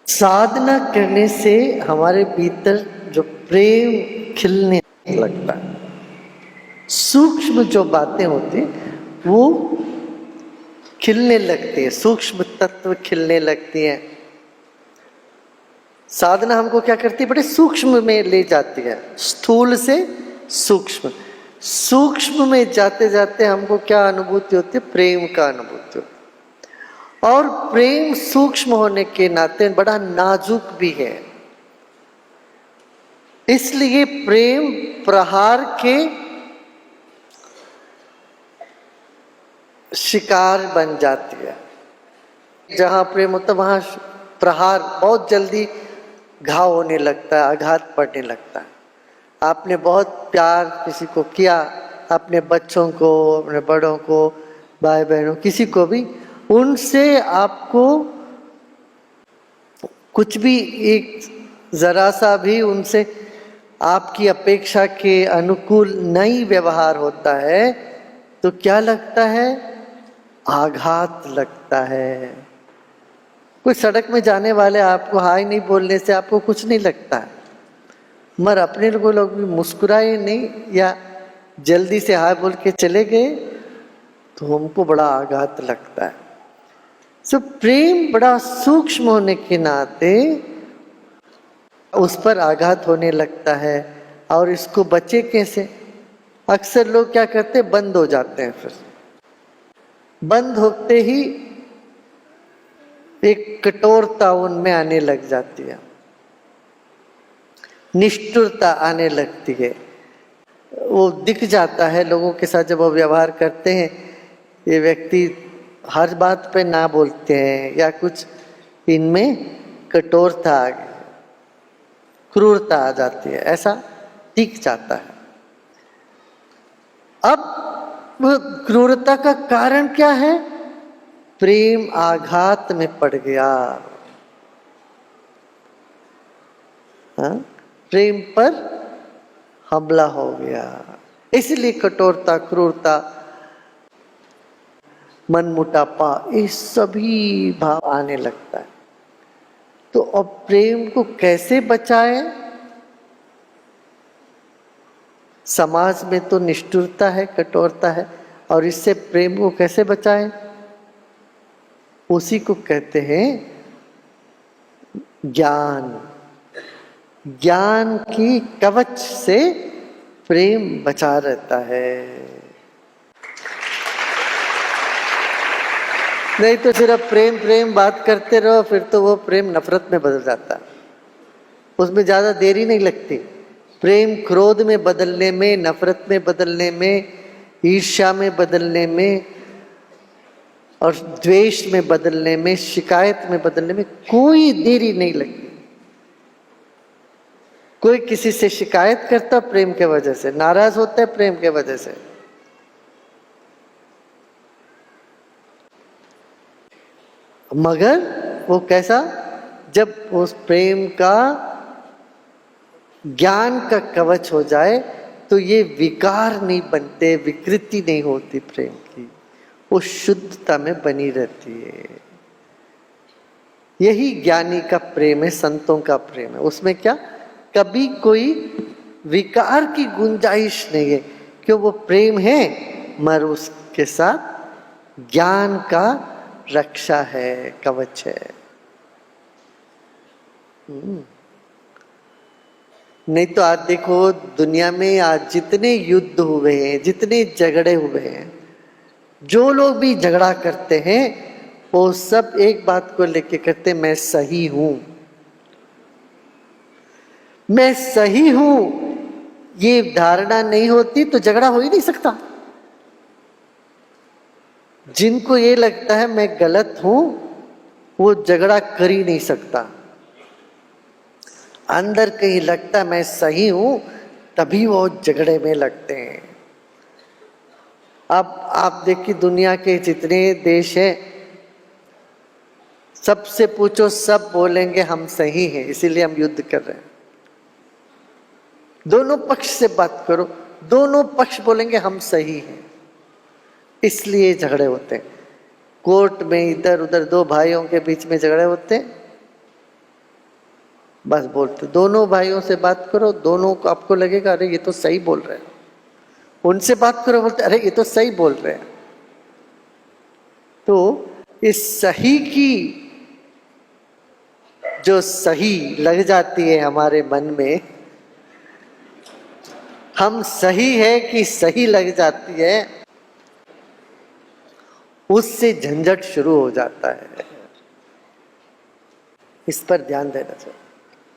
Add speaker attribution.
Speaker 1: साधना करने से हमारे भीतर जो प्रेम खिलने लगता है, सूक्ष्म जो बातें होती वो खिलने लगती है, सूक्ष्म तत्व खिलने लगती हैं। साधना हमको क्या करती है, बड़े सूक्ष्म में ले जाती है, स्थूल से सूक्ष्म, सूक्ष्म में जाते जाते हमको क्या अनुभूति होती है, प्रेम का अनुभूति होती है। और प्रेम सूक्ष्म होने के नाते बड़ा नाजुक भी है, इसलिए प्रेम प्रहार के शिकार बन जाती है। जहां प्रेम होता है वहां प्रहार बहुत जल्दी घाव होने लगता है, आघात पड़ने लगता है। आपने बहुत प्यार किसी को किया, अपने बच्चों को, अपने बड़ों को, भाई बहनों, किसी को भी, उनसे आपको कुछ भी एक जरा सा भी उनसे आपकी अपेक्षा के अनुकूल नहीं व्यवहार होता है तो क्या लगता है, आघात लगता है। कोई सड़क में जाने वाले आपको हाय नहीं बोलने से आपको कुछ नहीं लगता है, मगर अपने लोग भी मुस्कुराए नहीं या जल्दी से हाय बोल के चले गए तो हमको बड़ा आघात लगता है। सो प्रेम बड़ा सूक्ष्म होने के नाते उस पर आघात होने लगता है। और इसको बचे कैसे, अक्सर लोग क्या करते हैं, बंद हो जाते हैं। फिर बंद होते ही एक कठोरता उनमें आने लग जाती है, निष्ठुरता आने लगती है। वो दिख जाता है लोगों के साथ, जब वो व्यवहार करते हैं, ये व्यक्ति हर बात पे ना बोलते हैं या कुछ इनमें कठोरता आ गई, क्रूरता आ जाती है, ऐसा दिख जाता है। अब वह क्रूरता का कारण क्या है, प्रेम आघात में पड़ गया, प्रेम पर हमला हो गया, इसलिए कठोरता, क्रूरता, मनमुटापा, ये सभी भाव आने लगता है। तो अब प्रेम को कैसे बचाएं? समाज में तो निष्ठुरता है, कठोरता है, और इससे प्रेम को कैसे बचाएं? उसी को कहते हैं ज्ञान। ज्ञान की कवच से प्रेम बचा रहता है। नहीं तो सिर्फ प्रेम प्रेम बात करते रहो, फिर तो वो प्रेम नफरत में बदल जाता है, उसमें ज्यादा देरी नहीं लगती। प्रेम क्रोध में बदलने में, नफरत में बदलने में, ईर्ष्या में बदलने में और द्वेष में बदलने में, शिकायत में बदलने में कोई देरी नहीं लगती। कोई किसी से शिकायत करता प्रेम के वजह से, नाराज होता है प्रेम के वजह से, मगर वो कैसा, जब उस प्रेम का ज्ञान का कवच हो जाए तो ये विकार नहीं बनते, विकृति नहीं होती प्रेम की, वो शुद्धता में बनी रहती है। यही ज्ञानी का प्रेम है, संतों का प्रेम है। उसमें क्या, कभी कोई विकार की गुंजाइश नहीं है, क्यों, वो प्रेम है मगर उसके साथ ज्ञान का रक्षा है, कवच है। नहीं तो आज देखो दुनिया में आज जितने युद्ध हुए हैं, जितने झगड़े हुए हैं, जो लोग भी झगड़ा करते हैं वो सब एक बात को लेके करते, मैं सही हूं, मैं सही हूं। ये धारणा नहीं होती तो झगड़ा हो ही नहीं सकता। जिनको ये लगता है मैं गलत हूं, वो झगड़ा कर ही नहीं सकता। अंदर कहीं लगता है मैं सही हूं, तभी वो झगड़े में लगते हैं। अब आप देखिए दुनिया के जितने देश हैं, सबसे पूछो, सब बोलेंगे हम सही हैं, इसीलिए हम युद्ध कर रहे हैं। दोनों पक्ष से बात करो, दोनों पक्ष बोलेंगे हम सही हैं, इसलिए झगड़े होते हैं। कोर्ट में इधर उधर दो भाइयों के बीच में झगड़े होते हैं, बस बोलते, दोनों भाइयों से बात करो, दोनों को आपको लगेगा अरे ये तो सही बोल रहे हैं। उनसे बात करो, बोलते अरे ये तो सही बोल रहे हैं। तो इस सही की जो सही लग जाती है हमारे मन में, हम सही है कि सही लग जाती है, उससे झंझट शुरू हो जाता है। इस पर ध्यान देना चाहिए।